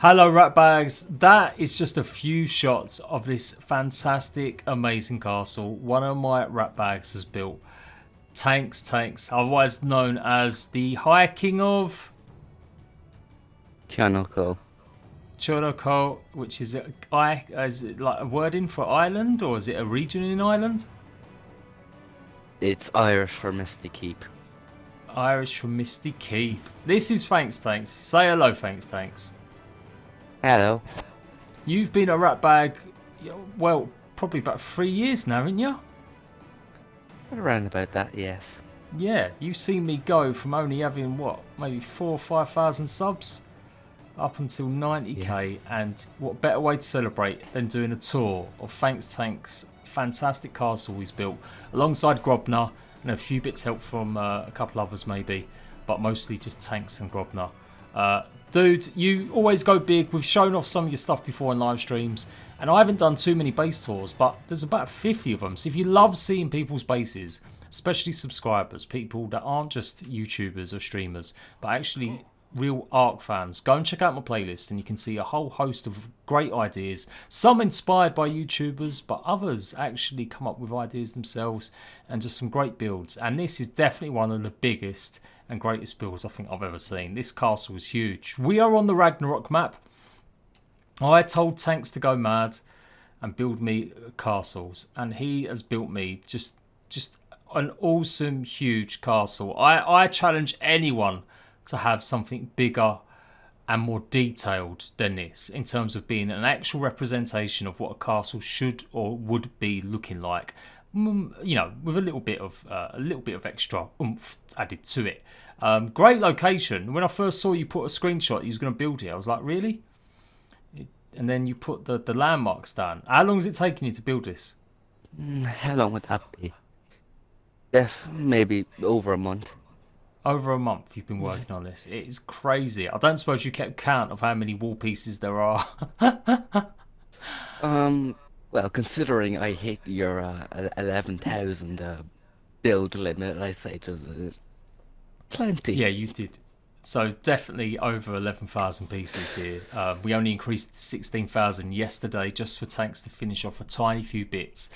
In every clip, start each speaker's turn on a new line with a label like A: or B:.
A: Hello Ratbags, that is just a few shots of this fantastic, amazing castle one of my Ratbags has built. Tanks, otherwise known as the High King of
B: Chanoko.
A: Choroko, which is it like a wording for island, or is it a region in Ireland?
B: It's Irish for Misty Keep.
A: Irish for Misty Keep. This is Thanks Tanks. Say hello, Thanks Tanks.
B: Hello.
A: You've been a Ratbag, well, probably about 3 years now, haven't you?
B: Around about that, yes.
A: Yeah, you've seen me go from only having what, maybe 4,000 or 5,000 subs up until 90k, and what better way to celebrate than doing a tour of Thanks Tank's fantastic castle he's built alongside Grobner and a few bits help from a couple others maybe, but mostly just Tanks and Grobner. Dude, you always go big. We've shown off some of your stuff before in live streams, and I haven't done too many base tours, but there's about 50 of them. So if you love seeing people's bases, especially subscribers, people that aren't just YouTubers or streamers, but actually real ARK fans, go and check out my playlist and you can see a whole host of great ideas. Some inspired by YouTubers, but others actually come up with ideas themselves and just some great builds. And this is definitely one of the biggest and greatest builds I think I've ever seen. This castle is huge. We are on the Ragnarok map. I told Tanks to go mad and build me castles, and he has built me just an awesome, huge castle. I challenge anyone to have something bigger and more detailed than this in terms of being an actual representation of what a castle should or would be looking like. You know, with a little bit of extra oomph added to it. Great location. When I first saw you put a screenshot, you was going to build it, I was like, really? And then you put the landmarks down. How long has it taken you to build this?
B: How long would that be? Maybe over a month.
A: Over a month you've been working on this. It is crazy. I don't suppose you kept count of how many wall pieces there are.
B: Well, considering I hit your 11,000 build limit, I say there's plenty.
A: Yeah, you did. So definitely over 11,000 pieces here. We only increased 16,000 yesterday just for Tanks to finish off a tiny few bits.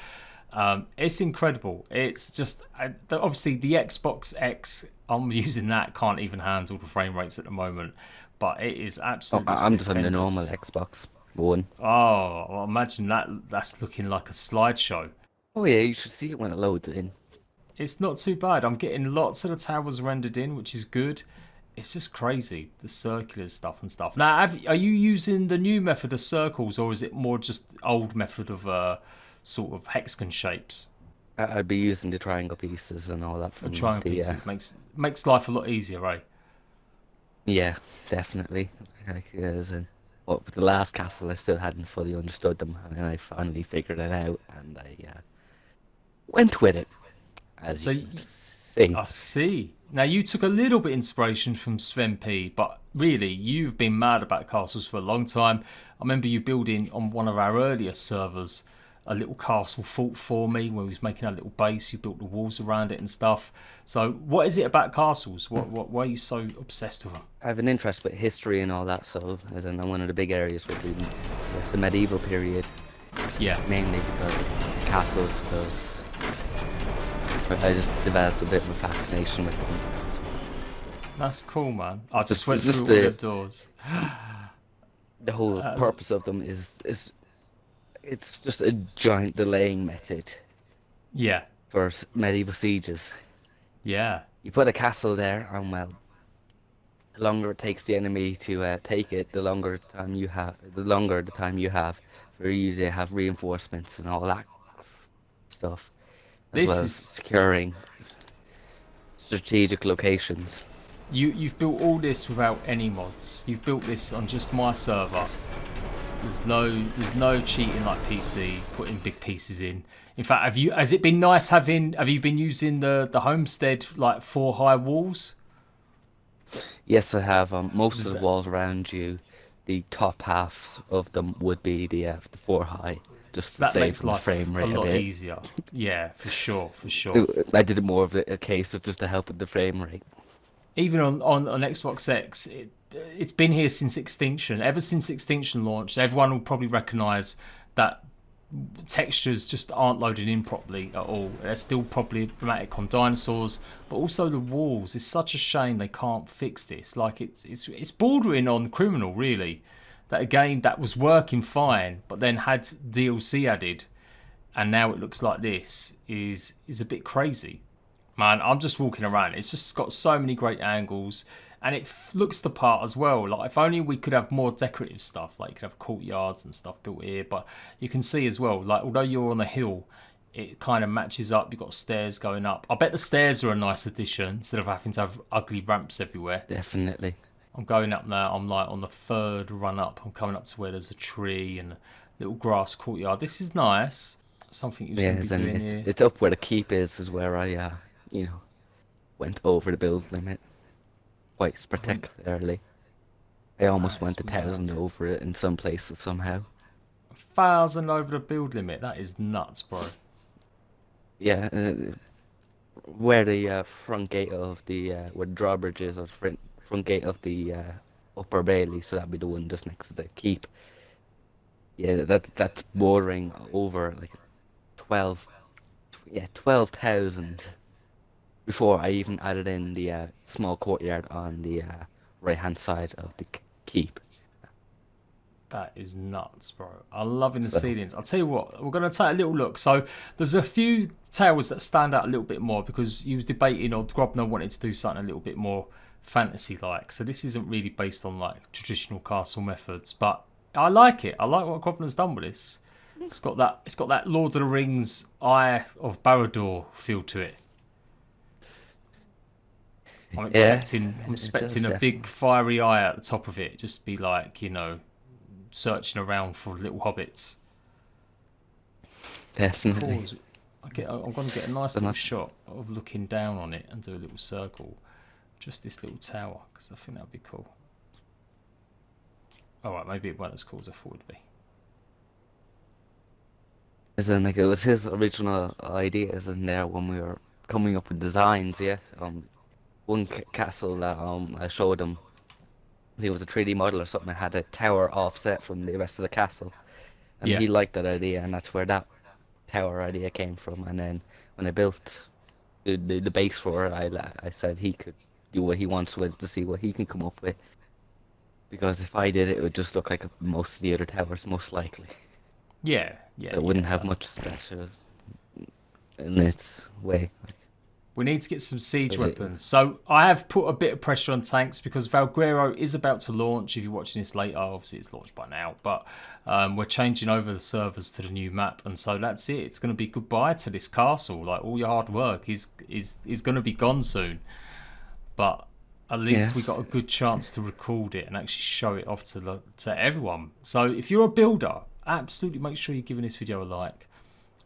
A: It's incredible. It's just obviously the Xbox X, I'm using that, can't even handle the frame rates at the moment, but it is absolutely
B: I'm just on the
A: stupendous.
B: normal Xbox One.
A: Oh, well, imagine that's looking like a slideshow.
B: Oh yeah, you should see it when it loads in.
A: It's not too bad. I'm getting lots of the towers rendered in, which is good. It's just crazy, the circular stuff and stuff. Now, are you using the new method of circles, or is it more just old method of sort of hexagon shapes?
B: I'd be using the triangle pieces and all that
A: The
B: from
A: triangle
B: the
A: pieces makes life a lot easier, right?
B: yeah, definitely. Like, as in, well, with the last castle, I still hadn't fully understood them, and then I finally figured it out, and I went with it. As
A: So
B: you can see.
A: I see. Now you took a little bit inspiration from Sven P, but really you've been mad about castles for a long time. I remember you building on one of our earlier servers a little castle fort for me when we was making a little base. You built the walls around it and stuff. So what is it about castles? Why are you so obsessed with them?
B: I have an interest with history and all that, so as in one of the big areas would be, I guess, the medieval period,
A: Yeah.
B: mainly because castles, because I just developed a bit of a fascination with them.
A: That's cool, man. I just
B: Just-
A: went
B: it's
A: through
B: just
A: all
B: the-
A: the doors.
B: The whole
A: That's-
B: purpose of them is it's just a giant delaying method
A: Yeah.
B: for medieval sieges.
A: Yeah.
B: You put a castle there, and well, the longer it takes the enemy to take it, the longer the time you have for you to have reinforcements and all that stuff, as
A: This
B: well as
A: is
B: securing strategic locations.
A: you've built all this without any mods. You've built this on just my server. There's no cheating like PC, putting big pieces in. In fact, has it been nice have you been using the homestead like 4 high walls?
B: Yes, I have. Most
A: Does
B: of the
A: that-
B: walls around you, the top half of them would be the 4 high, just
A: So
B: to
A: that
B: save
A: makes
B: on the
A: life
B: frame
A: a
B: rate a
A: lot
B: bit.
A: easier. Yeah, for sure.
B: I did it more of a case of just to help with the frame rate.
A: even on Xbox X, it's been here since Extinction. Ever since Extinction launched, everyone will probably recognise that textures just aren't loaded in properly at all. They're still problematic on dinosaurs, but also the walls. It's such a shame they can't fix this. Like it's bordering on criminal, really. That a game that was working fine, but then had DLC added, and now it looks like this is a bit crazy. Man, I'm just walking around. It's just got so many great angles, and it looks the part as well. Like, if only we could have more decorative stuff, like you could have courtyards and stuff built here. But you can see as well, like, although you're on a hill, it kind of matches up. You've got stairs going up. I bet the stairs are a nice addition instead of having to have ugly ramps everywhere.
B: Definitely.
A: I'm going up now. I'm like on the third run up. I'm coming up to where there's a tree and a little grass courtyard. This is nice. Something you're going to be doing here.
B: It's up where the keep is where I, went over the build limit quite spectacularly. I almost went 1,000 over it in some places somehow.
A: 1,000 over the build limit? That is nuts, bro.
B: Yeah, where the front gate of the where the drawbridge is, or the front gate of the upper bailey, so that'd be the one just next to the keep. Yeah, that's bordering over like 12,000 before I even added in the small courtyard on the right hand side of the keep.
A: That is nuts, bro. I'm loving the ceilings. I'll tell you what, we're going to take a little look. So there's a few towers that stand out a little bit more because you was debating, or Grobner wanted to do something a little bit more fantasy-like. So this isn't really based on like traditional castle methods, but I like it. I like what Grobner's done with this. It's got that Lord of the Rings Eye of Barad-dûr feel to it. I'm expecting a big fiery eye at the top of it, just be like, searching around for little hobbits.
B: Definitely.
A: I'm going to get a nice little shot of looking down on it and do a little circle. Just this little tower, because I think that would be cool. Alright, maybe it wasn't as cool as I thought it would be.
B: As in, like, it was his original ideas in there when we were coming up with designs, yeah. One castle that I showed him, I think it was a 3D model or something, it had a tower offset from the rest of the castle. And he liked that idea, and that's where that tower idea came from. And then when I built the base for it, I said he could do what he wants with it to see what he can come up with. Because if I did it, it would just look like most of the other towers, most likely.
A: Yeah.
B: So it wouldn't have much special in its way.
A: We need to get some siege weapons. So I have put a bit of pressure on tanks because Valguero is about to launch. If you're watching this later, obviously it's launched by now. But we're changing over the servers to the new map. And so that's it. It's going to be goodbye to this castle. Like, all your hard work is going to be gone soon. But at least we got a good chance to record it and actually show it off to everyone. So if you're a builder, absolutely make sure you're giving this video a like.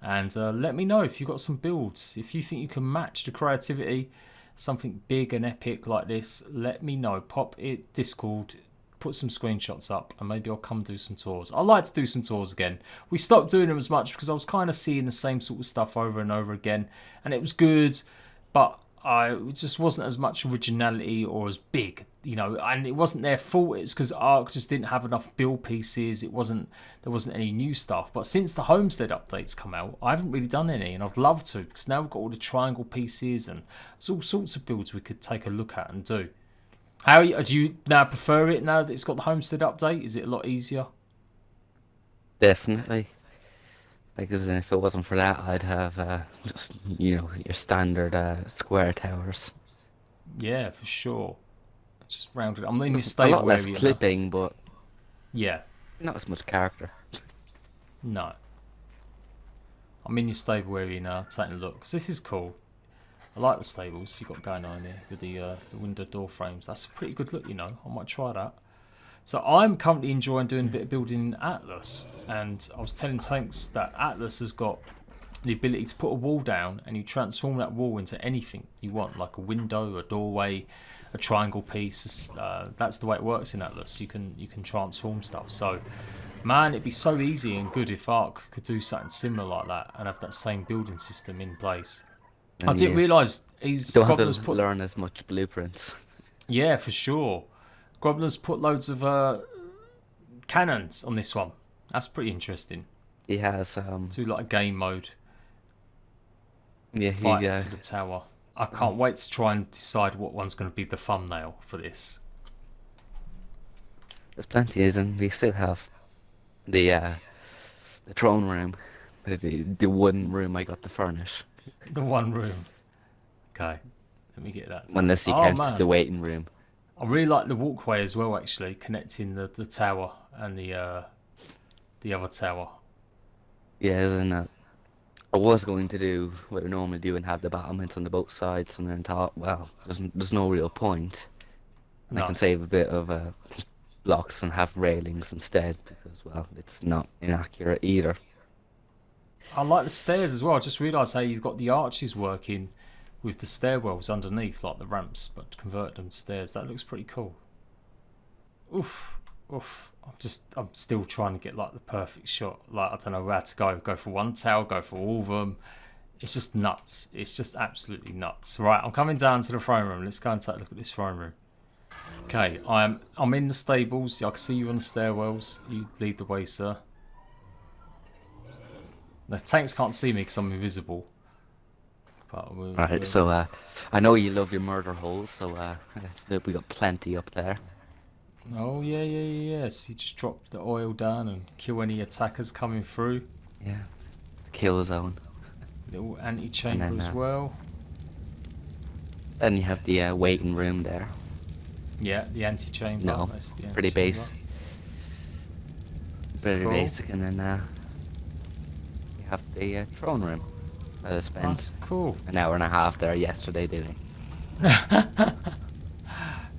A: And let me know if you've got some builds. If you think you can match the creativity, something big and epic like this, let me know. Pop it Discord, put some screenshots up, and maybe I'll come do some tours. I like to do some tours again. We stopped doing them as much because I was kind of seeing the same sort of stuff over and over again. And it was good, but it just wasn't as much originality or as big, and it wasn't their fault. It's because ARK just didn't have enough build pieces. There wasn't any new stuff. But since the Homestead updates come out, I haven't really done any, and I'd love to, because now we've got all the triangle pieces and there's all sorts of builds we could take a look at and do. Do you now prefer it now that it's got the Homestead update? Is it a lot easier?
B: Definitely. Because then if it wasn't for that, I'd have just, your standard square towers.
A: Yeah, for sure. Just rounded. I'm in your stable area.
B: A lot less clipping, but
A: yeah,
B: not as much character.
A: No. I'm in your stable area now, taking a look. Because this is cool. I like the stables you've got going on here with the window door frames. That's a pretty good look, I might try that. So I'm currently enjoying doing a bit of building in Atlas, and I was telling Tanks that Atlas has got the ability to put a wall down and you transform that wall into anything you want, like a window, a doorway, a triangle piece. That's the way it works in Atlas. You can transform stuff. So, man, it'd be so easy and good if ARK could do something similar like that and have that same building system in place. And I didn't realise
B: don't have to learn as much blueprints.
A: Yeah, for sure. Grobner's put loads of cannons on this one. That's pretty interesting.
B: He has
A: Do like a game mode.
B: yeah,
A: Fight for the tower. I can't wait to try and decide what one's going to be the thumbnail for this.
B: there's plenty, and we still have the throne room, the one room I got to furnish.
A: The one room. Okay, let me get that.
B: Unless you count the waiting room.
A: I really like the walkway as well, actually, connecting the tower and the other tower.
B: Yeah, and I was going to do what I normally do and have the battlements on the both sides, and then thought, well, there's no real point. And I can save a bit of blocks and have railings instead, because, well, it's not inaccurate either.
A: I like the stairs as well. I just realised how you've got the arches working with the stairwells underneath, like the ramps, but convert them to stairs. That looks pretty cool. Oof, oof. I'm still trying to get like the perfect shot. Like, I don't know where to go. Go for one tower, go for all of them. It's just nuts. It's just absolutely nuts. Right, I'm coming down to the throne room. Let's go and take a look at this throne room. Okay, I'm in the stables. I can see you on the stairwells. You lead the way, sir. The tanks can't see me because I'm invisible.
B: Right, so I know you love your murder holes, so we got plenty up there.
A: Oh yeah. So you just drop the oil down and kill any attackers coming through.
B: Yeah, kill zone.
A: Little anti-chamber as well.
B: Then you have the waiting room there.
A: Yeah, the anti-chamber.
B: No,
A: That's the
B: pretty base. Pretty
A: cool.
B: basic, and then you have the throne room. That I spent
A: That's cool.
B: an hour and a half there yesterday doing.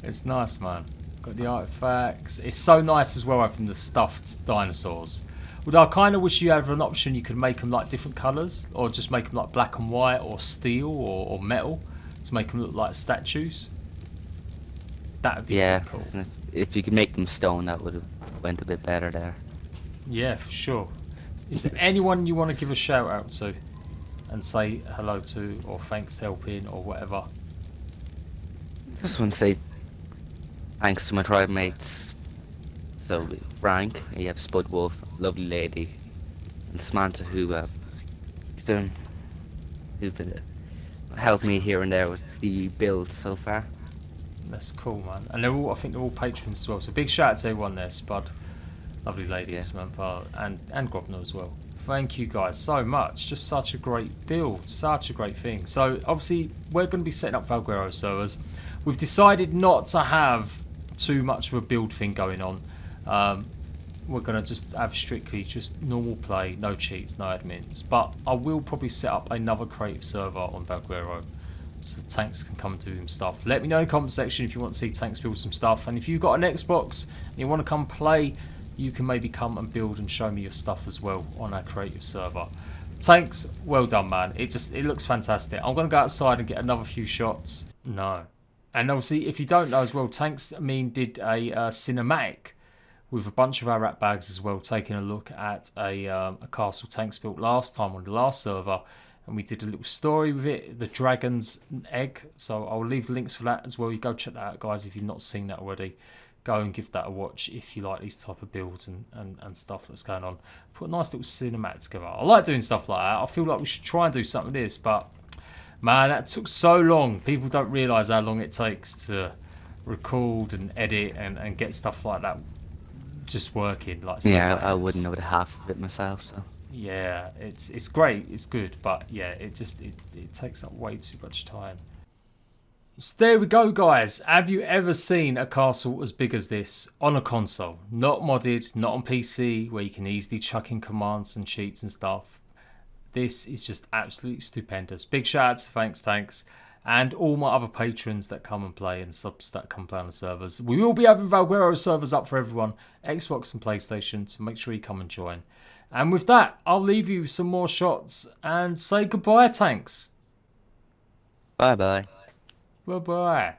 A: It's nice, man. Got the artifacts. It's so nice as well having the stuffed dinosaurs. Although I kind of wish you had an option you could make them like different colours, or just make them like black and white, or steel, or metal, to make them look like statues. That would be cool.
B: If you could make them stone, that would have went a bit better there.
A: Yeah, for sure. Is there anyone you want to give a shout out to and say hello to, or thanks for helping, or whatever?
B: Just want to say thanks to my tribe mates. So Frank, you have Spud Wolf, lovely lady, and Samantha, who helped me here and there with the build so far.
A: That's cool, man. And they're all, I think they're all patrons as well. So big shout out to everyone there, Spud, lovely lady, Samantha, and Grobner as well. Thank you guys so much. Just such a great build, such a great thing. So obviously we're going to be setting up Valguero servers. We've decided not to have too much of a build thing going on. We're going to just have strictly just normal play, no cheats, no admins. But I will probably set up another creative server on Valguero, so Tanks can come and do some stuff. Let me know in the comment section if you want to see Tanks build some stuff. And if you've got an Xbox and you want to come play, you can maybe come and build and show me your stuff as well on our creative server. Tanks, well done, man. It looks fantastic. I'm going to go outside and get another few shots. No. And obviously, if you don't know as well, Tanks did a cinematic with a bunch of our rat bags as well, taking a look at a castle Tanks built last time on the last server. And we did a little story with it, the dragon's egg. So I'll leave links for that as well. You go check that out, guys, if you've not seen that already. Go and give that a watch if you like these type of builds and stuff that's going on. Put a nice little cinematic together. I like doing stuff like that. I feel like we should try and do something with this, but man, that took so long. People don't realise how long it takes to record and edit and get stuff like that just working. Like
B: yeah, I wouldn't know the half of it myself, so.
A: Yeah, it's great, it's good, but yeah, it takes up way too much time. So there we go, guys. Have you ever seen a castle as big as this on a console? Not modded, not on PC, where you can easily chuck in commands and cheats and stuff. This is just absolutely stupendous. Big shout out to Tanks and all my other patrons that come and play and subs that come play on the servers. We will be having Valguero servers up for everyone, Xbox and PlayStation, so make sure you come and join. And with that, I'll leave you some more shots and say goodbye, Tanks.
B: Bye-bye.
A: Bye-bye.